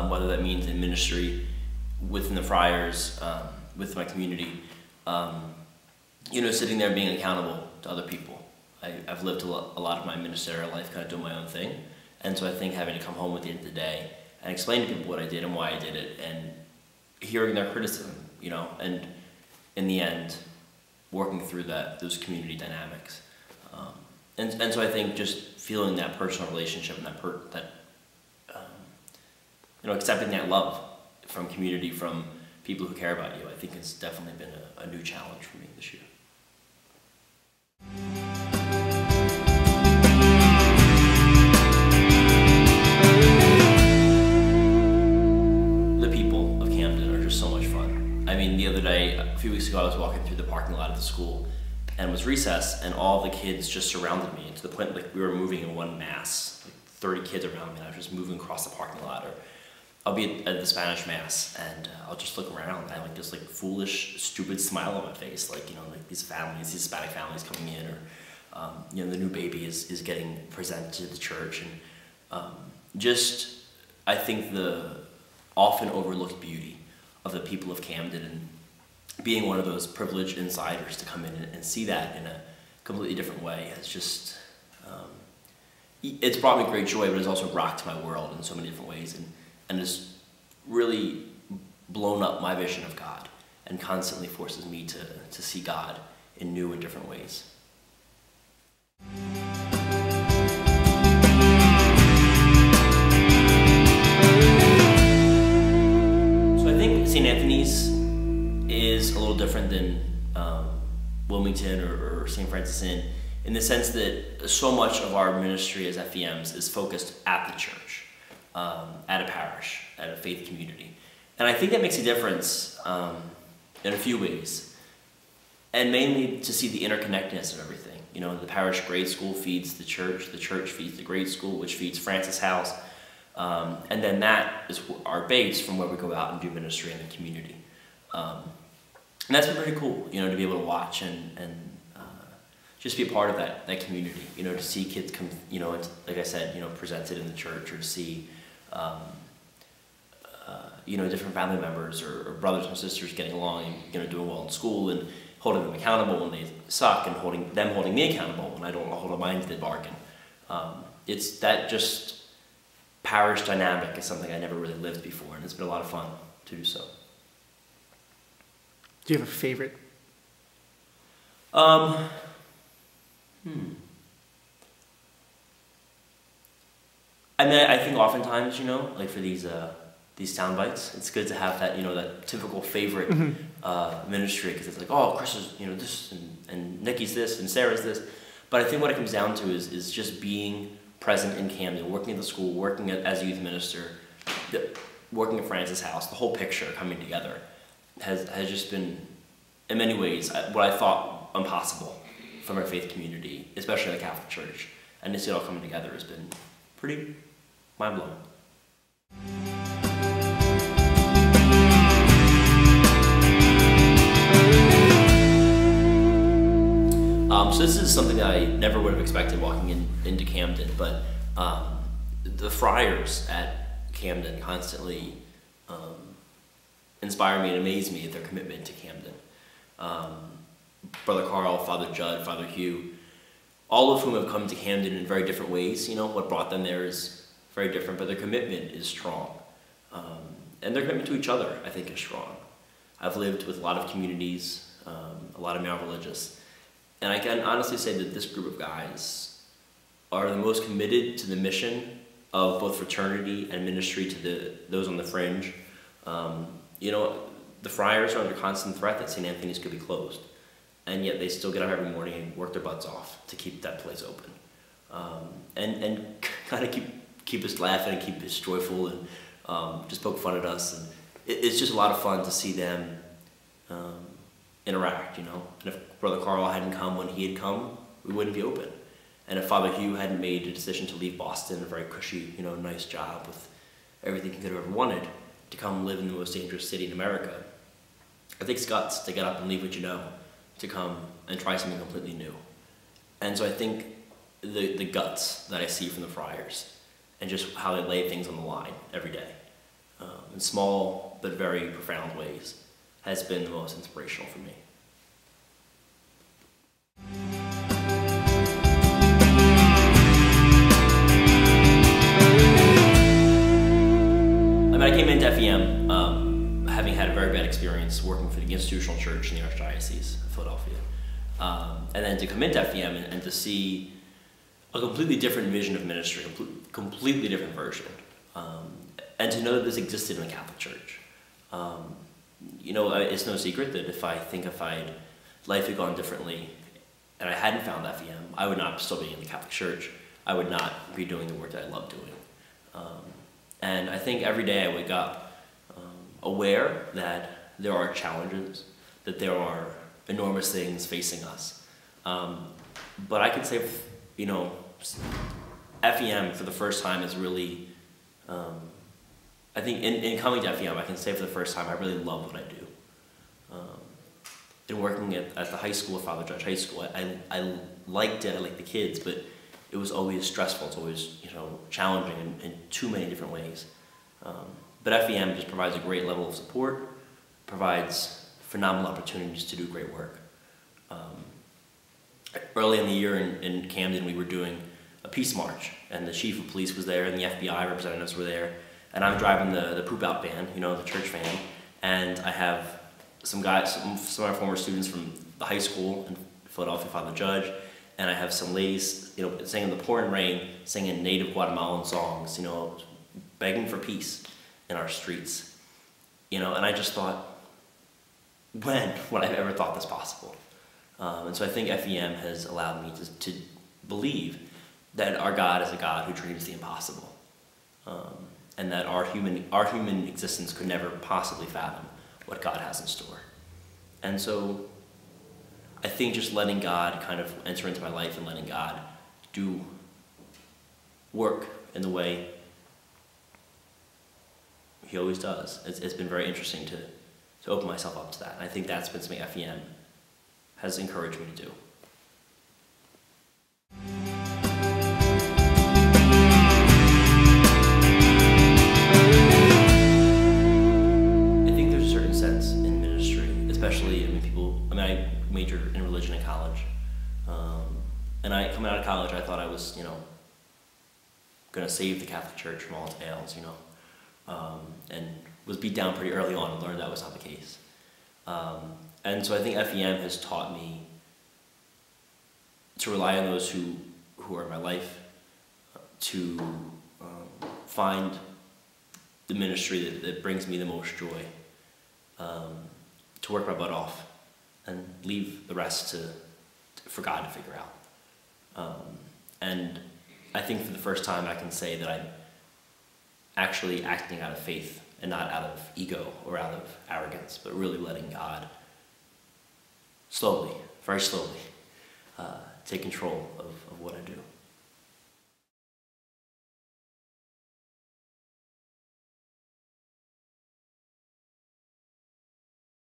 whether that means in ministry, within the friars, with my community, sitting there being accountable to other people. I've lived a lot of my ministerial life kind of doing my own thing, and so I think having to come home at the end of the day and explain to people what I did and why I did it, and hearing their criticism, and in the end, working through those community dynamics. And so I think just feeling that personal relationship and accepting that love from community, from people who care about you, I think it's definitely been a new challenge for me this year. The people of Camden are just so much fun. I mean, the other day, a few weeks ago, I was walking through the parking lot of the school, and it was recess, and all the kids just surrounded me, to the point like we were moving in one mass, like 30 kids around me, and I was just moving across the parking lot. Or I'll be at the Spanish mass, and I'll just look around, and I have like this like foolish, stupid smile on my face, like these families, these Hispanic families coming in, or the new baby is getting presented to the church, and just I think the often overlooked beauty of the people of Camden, and being one of those privileged insiders to come in and see that in a completely different way has just, it's brought me great joy, but it's also rocked my world in so many different ways, and has really blown up my vision of God, and constantly forces me to see God in new and different ways. So I think St. Anthony's is a little different than Wilmington or St. Franciscan, in the sense that so much of our ministry as FEMs is focused at the church, at a parish, at a faith community. And I think that makes a difference in a few ways, and mainly to see the interconnectedness of everything. The parish grade school feeds the church feeds the grade school, which feeds Francis House, and then that is our base from where we go out and do ministry in the community. And that's been pretty cool, to be able to watch and just be a part of that community, to see kids come, like I said, presented in the church, or to see, different family members or brothers and sisters getting along and, doing well in school, and holding them accountable when they suck, and holding me accountable when I don't hold up my end of the bargain. It's that just parish dynamic is something I never really lived before, and it's been a lot of fun to do so. Do you have a favorite? I mean, I think oftentimes, like for these sound bites, it's good to have that, that typical favorite ministry, because it's like, oh, Chris is, this, and Nikki's this, and Sarah's this. But I think what it comes down to is just being present in Camden, working at the school, working as a youth minister, working at Francis House, the whole picture coming together has just been, in many ways, what I thought impossible from our faith community, especially the Catholic Church. And to see it all coming together has been pretty mind-blowing. So this is something that I never would have expected walking into Camden, but the friars at Camden constantly inspire me and amaze me at their commitment to Camden. Brother Carl, Father Judd, Father Hugh, all of whom have come to Camden in very different ways. What brought them there is very different, but their commitment is strong. And their commitment to each other, I think, is strong. I've lived with a lot of communities, a lot of male religious, and I can honestly say that this group of guys are the most committed to the mission of both fraternity and ministry to those on the fringe. The friars are under constant threat that St. Anthony's could be closed, and yet they still get up every morning and work their butts off to keep that place open, and kind of keep us laughing and keep us joyful, and just poke fun at us. And it's just a lot of fun to see them interact, And if Brother Carl hadn't come when he had come, we wouldn't be open. And if Father Hugh hadn't made a decision to leave Boston, a very cushy, nice job with everything he could have ever wanted, to come live in the most dangerous city in America, it takes guts to get up and leave what you know, to come and try something completely new. And so I think the guts that I see from the friars, and just how they lay things on the line every day, in small but very profound ways, has been the most inspirational for me. When I came into FEM, having had a very bad experience working for the institutional church in the Archdiocese of Philadelphia, and then to come into FEM and to see a completely different vision of ministry, a completely different version, and to know that this existed in the Catholic Church. You know, it's no secret that if life had gone differently and I hadn't found FEM, I would not still be in the Catholic Church. I would not be doing the work that I love doing. And I think every day I wake up aware that there are challenges, that there are enormous things facing us. But I can say, you know, FEM for the first time is really, I think in coming to FEM, I can say for the first time I really love what I do. In working at the high school, at Father Judge High School, I liked it, I liked the kids, but it was always stressful, it's always, you know, challenging in too many different ways. But FEM just provides a great level of support, provides phenomenal opportunities to do great work. Early in the year in Camden, we were doing a peace march, and the chief of police was there, and the FBI representatives were there, and I'm driving the poop out van, you know, the church van, and I have some guys, some of our former students from the high school in Philadelphia, Father Judge, and I have some ladies, you know, singing in the pouring rain, singing native Guatemalan songs, you know, begging for peace in our streets, you know, and I just thought, when would I have ever thought this possible? And so I think FEM has allowed me to believe that our God is a God who dreams the impossible, and that our human existence could never possibly fathom what God has in store. And so I think just letting God kind of enter into my life and letting God do work in the way He always does, it's been very interesting to open myself up to that. And I think that's been something FEM has encouraged me to do. I think there's a certain sense in ministry, especially, I majored in religion in college. And coming out of college, I thought I was, you know, going to save the Catholic Church from all its ails, you know, and was beat down pretty early on and learned that was not the case. And so I think FEM has taught me to rely on those who are in my life, to find the ministry that brings me the most joy, to work my butt off and leave the rest for God to figure out. And I think for the first time I can say that I'm actually acting out of faith and not out of ego or out of arrogance, but really letting God slowly, very slowly, take control of what I do.